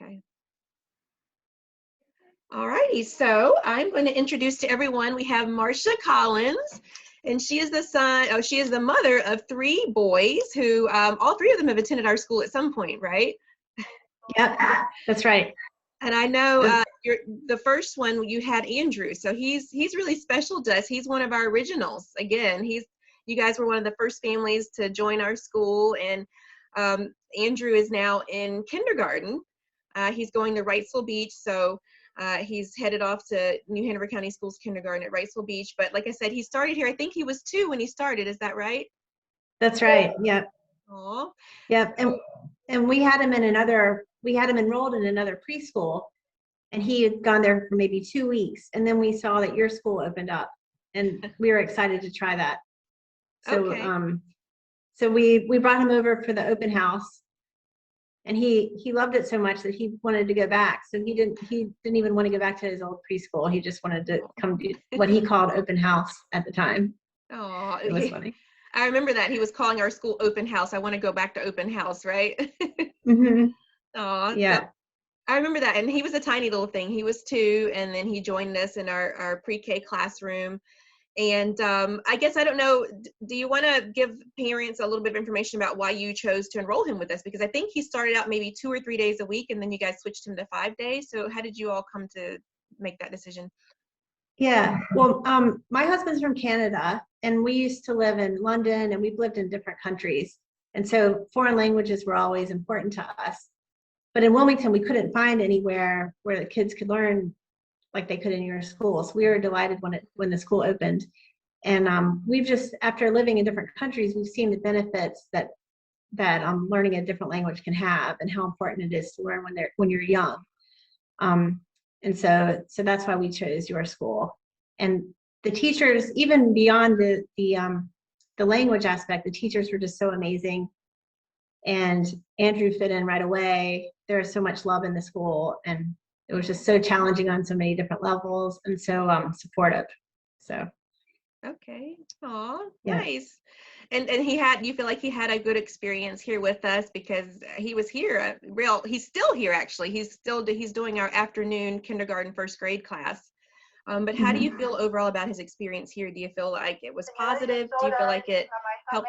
Okay. All righty, so I'm going to introduce to everyone, we have Marsha Collins, and she is the mother of 3 boys who, all 3 of them have attended our school at some point, right? Yep, that's right. And I know the first one you had Andrew, so he's really special to us. He's one of our originals. Again, you guys were one of the first families to join our school, and Andrew is now in kindergarten. He's going to Wrightsville Beach, so he's headed off to New Hanover County Schools kindergarten at Wrightsville Beach. But like I said, he started here. I think he was 2 when he started. Is that right? That's right. Yep. Oh. Yep. And we had him enrolled in another preschool, and he had gone there for maybe 2 weeks. And then we saw that your school opened up, and we were excited to try that. So, Okay. So we brought him over for the open house, and he loved it so much that he wanted to go back. So he didn't even want to go back to his old preschool. He just wanted to come do what he called open house at the time. Oh, it was funny. I remember that he was calling our school open house. I want to go back to open house, right? Mm-hmm. Oh, Yeah. so I remember that. And he was a tiny little thing. He was 2, and then he joined us in our pre-K classroom. And I guess, I don't know, do you want to give parents a little bit of information about why you chose to enroll him with us? Because I think he started out maybe 2 or 3 days a week, and then you guys switched him to 5 days. So how did you all come to make that decision? Yeah. Well, my husband's from Canada, and we used to live in London, and we've lived in different countries. And so foreign languages were always important to us. But in Wilmington, we couldn't find anywhere where the kids could learn like they could in your school. So we were delighted when the school opened. And we've just, after living in different countries, we've seen the benefits that learning a different language can have, and how important it is to learn when you're young. And so that's why we chose your school. And the teachers, even beyond the language aspect, the teachers were just so amazing. And Andrew fit in right away. There was so much love in the school, and it was just so challenging on so many different levels, and so supportive. So. Okay. Oh, Yeah. nice. And you feel like he had a good experience here with us, because he was here, he's still here actually. He's doing our afternoon kindergarten 1st grade class. But how do you feel overall about his experience here? Do you feel like it was positive? Do you feel like it helped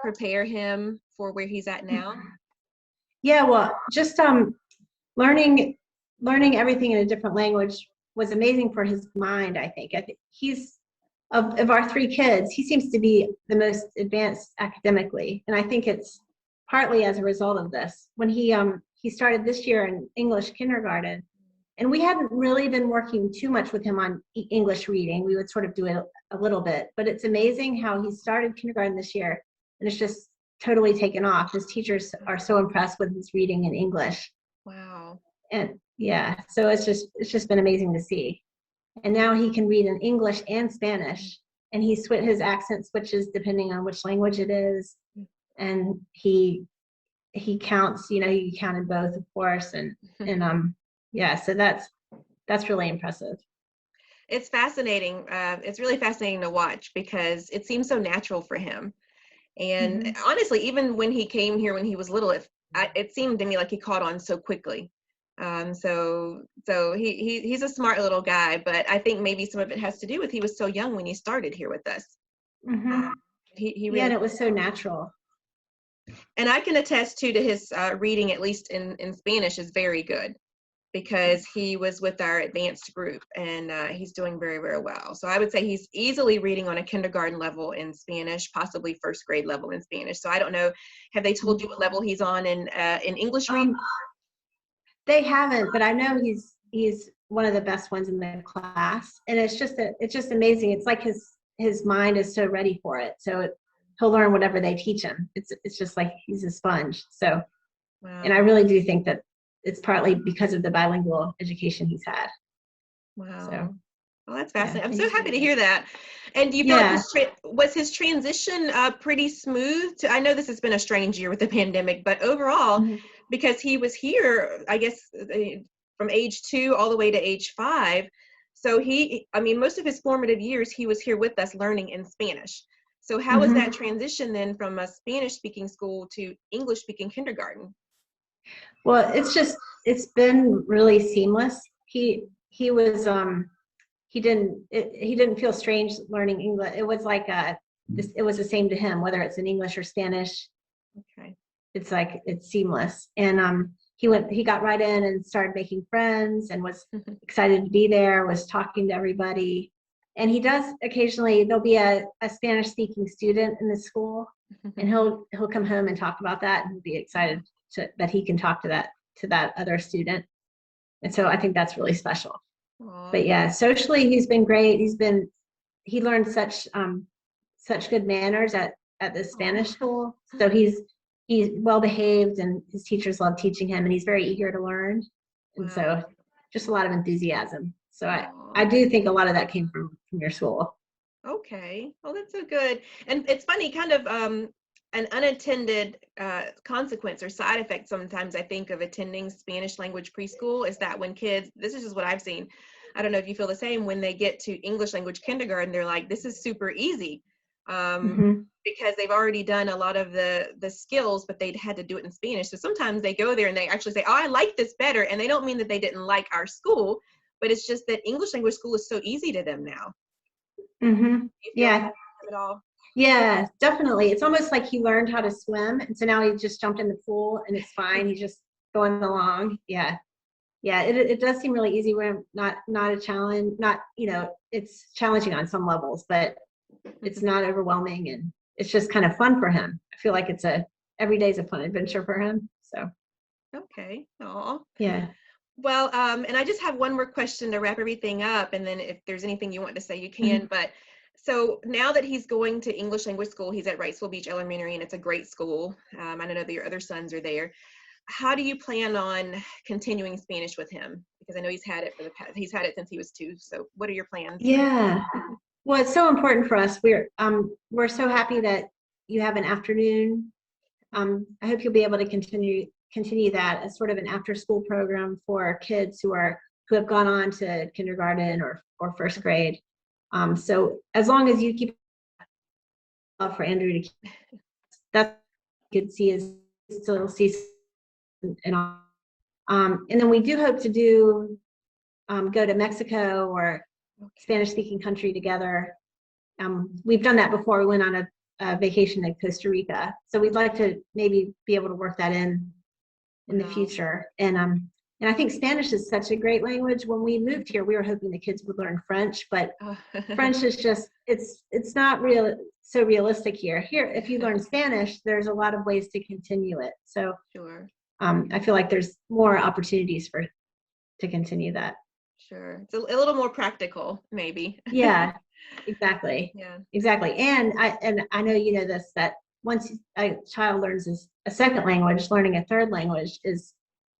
prepare him for where he's at now? Yeah, well, just learning everything in a different language was amazing for his mind. I think he's of our 3 kids, he seems to be the most advanced academically, and I think it's partly as a result of this. When he started this year in English kindergarten, and we hadn't really been working too much with him on English reading. We would sort of do it a little bit, but it's amazing how he started kindergarten this year, and it's just totally taken off. His teachers are so impressed with his reading in English. Wow. And yeah, so it's just been amazing to see. And now he can read in English and Spanish, and his accent switches depending on which language it is. And he counts, he counted both, of course. And yeah, so that's really impressive. It's fascinating. It's really fascinating to watch, because it seems so natural for him. And honestly, even when he came here when he was little, it seemed to me like he caught on so quickly. So he's a smart little guy, but I think maybe some of it has to do with he was so young when he started here with us. He really, yeah, and it was so natural. And I can attest to his reading, at least in Spanish, is very good, because he was with our advanced group, and he's doing very, very well. So I would say he's easily reading on a kindergarten level in Spanish, possibly 1st grade level in Spanish. So I don't know, have they told you what level he's on in English reading? They haven't, but I know he's one of the best ones in the class, and it's just amazing. It's like his mind is so ready for it, so he'll learn whatever they teach him. It's just like he's a sponge. So, wow. And I really do think that it's partly because of the bilingual education he's had. Wow. So, well, that's fascinating. Yeah, I'm so happy to hear that. And do you feel like was his transition pretty smooth? I know this has been a strange year with the pandemic, but overall, because he was here, I guess, from age 2 all the way to age 5. So most of his formative years, he was here with us learning in Spanish. So how was that transition then from a Spanish-speaking school to English-speaking kindergarten? Well, it's just it's been really seamless. He was he didn't feel strange learning English. It was like it was the same to him, whether it's in English or Spanish. Okay. It's like it's seamless. And he got right in and started making friends and was excited to be there, was talking to everybody. And he does occasionally, there'll be a Spanish speaking student in the school, and he'll come home and talk about that, and he'll be excited that he can talk to that other student. And so I think that's really special. Aww. But yeah, socially he's been great. He learned such good manners at the Spanish school. So he's well behaved, and his teachers love teaching him, and he's very eager to learn. And so just a lot of enthusiasm. So I do think a lot of that came from your school. Okay. Well, that's so good. And it's funny, kind of an unintended consequence or side effect sometimes I think of attending Spanish language preschool is that when kids, this is just what I've seen, I don't know if you feel the same, when they get to English language kindergarten, they're like, this is super easy. Because they've already done a lot of the skills, but they'd had to do it in Spanish. So sometimes they go there and they actually say, oh, I like this better. And they don't mean that they didn't like our school, but it's just that English language school is so easy to them now. Yeah. At all? Yeah, definitely. It's almost like he learned how to swim. And so now he just jumped in the pool and it's fine. He's just going along. Yeah. Yeah. It does seem really easy when not a challenge, it's challenging on some levels, but it's not overwhelming, and it's just kind of fun for him. I feel like every day's a fun adventure for him. So. Okay. Aw. Yeah. Well, and I just have one more question to wrap everything up, and then if there's anything you want to say, you can. But so now that he's going to English language school, he's at Wrightsville Beach Elementary, and it's a great school. I know that your other sons are there. How do you plan on continuing Spanish with him? Because I know he's had it since he was 2. So what are your plans? Yeah. Well, it's so important for us. We're so happy that you have an afternoon. I hope you'll be able to continue that as sort of an after school program for kids who have gone on to kindergarten or first grade. So as long as you keep for Andrew to keep, that's you could see is still see and then we do hope to go to Mexico or Spanish speaking country together. We've done that before. We went on a vacation in Costa Rica, so we'd like to maybe be able to work that in the future. And I think Spanish is such a great language. When we moved here, we were hoping the kids would learn French, but French is just it's not so realistic here. Here, if you learn Spanish, there's a lot of ways to continue it. So sure. I feel like there's more opportunities to continue that. Sure. It's a little more practical, maybe. Yeah, exactly. Yeah. Exactly. And I know you know this, that once a child learns a second language, learning a third language is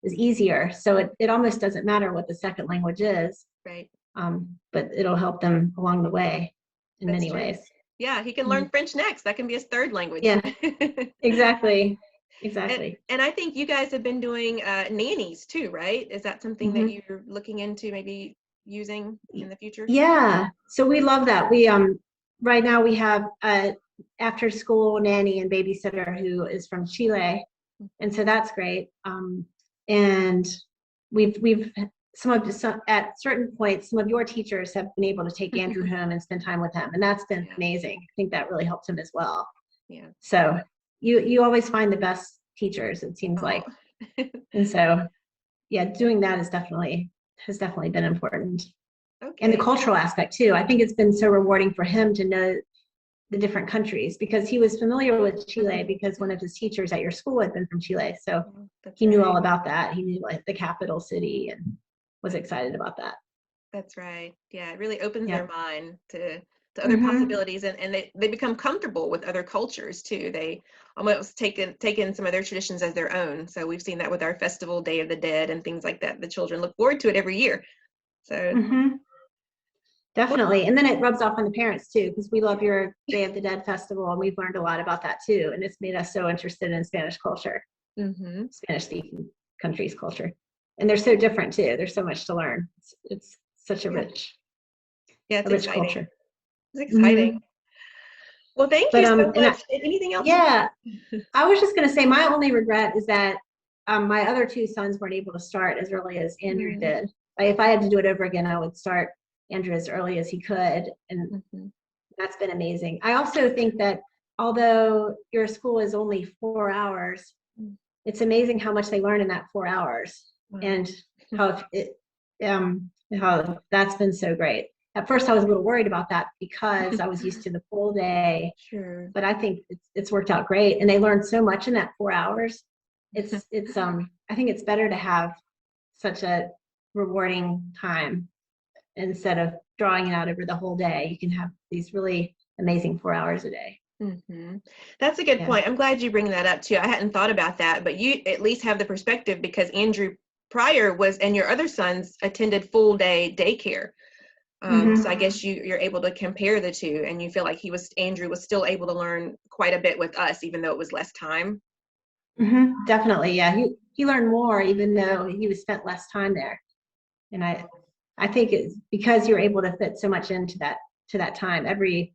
easier. So it almost doesn't matter what the second language is. Right. But it'll help them along the way in That's many true. ways. Yeah, he can learn French next. That can be his third language. Yeah, exactly. Exactly. And I think you guys have been doing nannies too, right? Is that something that you're looking into maybe using in the future? Yeah. So we love that. We right now we have a after school nanny and babysitter who is from Chile. And so that's great. And we've at certain points, some of your teachers have been able to take Andrew home and spend time with him. And that's been amazing. I think that really helped him as well. Yeah. So you always find the best teachers, it seems like. And so, yeah, doing that has definitely been important. Okay. And the cultural aspect too. I think it's been so rewarding for him to know the different countries, because he was familiar with Chile because one of his teachers at your school had been from Chile. So he knew all about that. He knew like the capital city and was excited about that. That's right. Yeah, it really opens their mind to other possibilities, and they become comfortable with other cultures too. They almost taken some of their traditions as their own. So we've seen that with our festival, Day of the Dead, and things like that. The children look forward to it every year. So definitely. And then it rubs off on the parents too, because we love your Day of the Dead festival, and we've learned a lot about that too. And it's made us so interested in Spanish culture, Spanish speaking countries culture. And they're so different too. There's so much to learn. It's such a rich, rich culture. It's exciting. Well, thank you so much. Anything else? Yeah, I was just going to say my only regret is that my other two sons weren't able to start as early as Andrew did. If I had to do it over again, I would start Andrew as early as he could. And that's been amazing. I also think that although your school is only 4 hours, it's amazing how much they learn in that 4 hours and how that's been so great. At first, I was a little worried about that because I was used to the full day. Sure. But I think it's worked out great, and they learned so much in that 4 hours. It's I think it's better to have such a rewarding time instead of drawing it out over the whole day. You can have these really amazing 4 hours a day. That's a good point. I'm glad you bring that up too. I hadn't thought about that, but you at least have the perspective because Andrew prior was, and your other sons attended full day daycare. So I guess you're able to compare the two, and you feel like Andrew was still able to learn quite a bit with us, even though it was less time. Definitely, yeah. He learned more, even though he was spent less time there. And I think it's because you're able to fit so much into that time. Every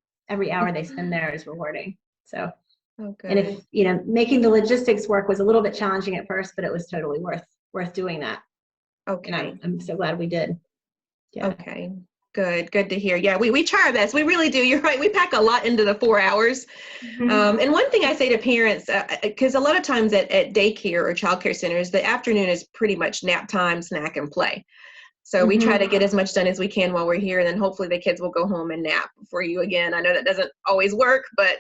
hour they spend there is rewarding. So, and if making the logistics work was a little bit challenging at first, but it was totally worth doing that. Okay, and I'm so glad we did. Yeah. Okay. Good to hear. Yeah, we try our best. We really do. You're right. We pack a lot into the 4 hours. And one thing I say to parents, because a lot of times at daycare or childcare centers, the afternoon is pretty much nap time, snack, and play. So we try to get as much done as we can while we're here, and then hopefully the kids will go home and nap for you again. I know that doesn't always work, but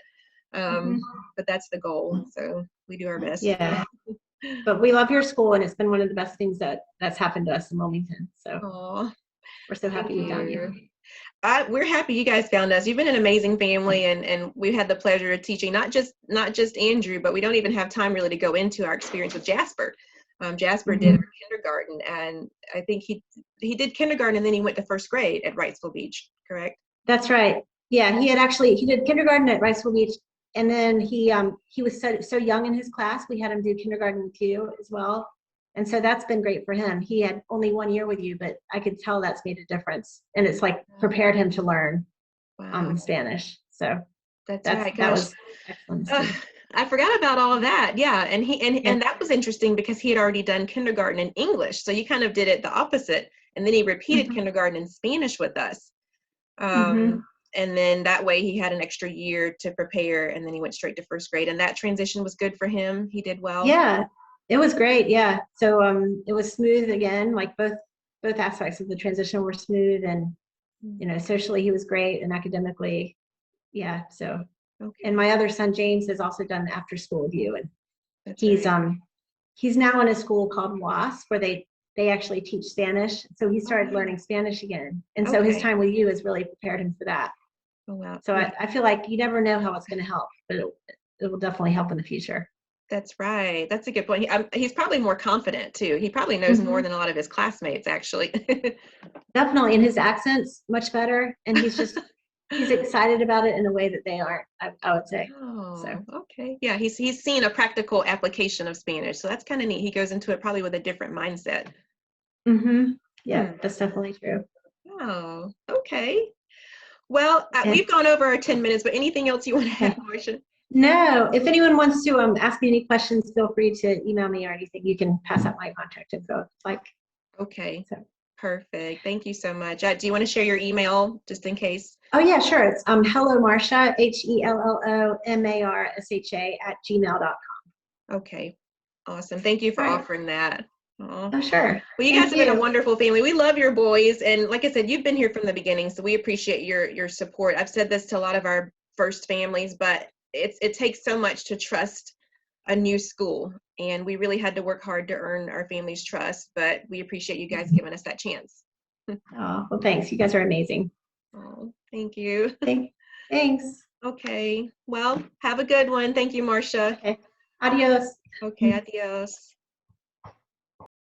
that's the goal. So we do our best. Yeah. But we love your school, and it's been one of the best things that's happened to us in Wilmington. So we're so happy we found you. We're happy you guys found us. You've been an amazing family, and we've had the pleasure of teaching not just Andrew, but we don't even have time really to go into our experience with Jasper. Jasper did kindergarten, and I think he did kindergarten, and then he went to first grade at Wrightsville Beach, correct? That's right. Yeah, he did kindergarten at Wrightsville Beach, and then he was so young in his class, we had him do kindergarten with you as well. And so that's been great for him. He had only 1 year with you, but I could tell that's made a difference. And it's like prepared him to learn Spanish. So that's right. That was excellent. I forgot about all of that. Yeah. And that was interesting because he had already done kindergarten in English. So you kind of did it the opposite. And then he repeated kindergarten in Spanish with us. And then that way he had an extra year to prepare, and then he went straight to first grade. And that transition was good for him. He did well. Yeah. It was great, yeah. So it was smooth again, like both aspects of the transition were smooth, and socially he was great, and academically, yeah. So, and my other son James has also done after school with you, and he's now in a school called WAS where they actually teach Spanish. So he started learning Spanish again, and so his time with you has really prepared him for that. Oh wow! So I feel like you never know how it's going to help, but it will definitely help in the future. That's right. That's a good point. He's probably more confident too. He probably knows more than a lot of his classmates, actually. Definitely, and his accent's much better, and he's excited about it in a way that they aren't. I would say. Oh, so. Okay. Yeah, he's seen a practical application of Spanish, so that's kind of neat. He goes into it probably with a different mindset. Yeah, that's definitely true. Oh, okay. Well, we've gone over our 10 minutes, but anything else you want to add, Marsha? No, if anyone wants to ask me any questions, feel free to email me or anything. You can pass out my contact info. Okay, so. Perfect. Thank you so much. Do you want to share your email just in case? Oh yeah, sure. It's hello Marsha, HELLOMARSHA @gmail.com. Okay, awesome. Thank you for offering that. Oh, sure. Well, you guys have been a wonderful family. We love your boys, and like I said, you've been here from the beginning, so we appreciate your support. I've said this to a lot of our first families, but it takes so much to trust a new school, and we really had to work hard to earn our family's trust, but we appreciate you guys giving us that chance. Oh, well, thanks. You guys are amazing. Oh, thank you. Thanks. Okay. Well, have a good one. Thank you, Marsha. Okay. Adios. Okay, adios.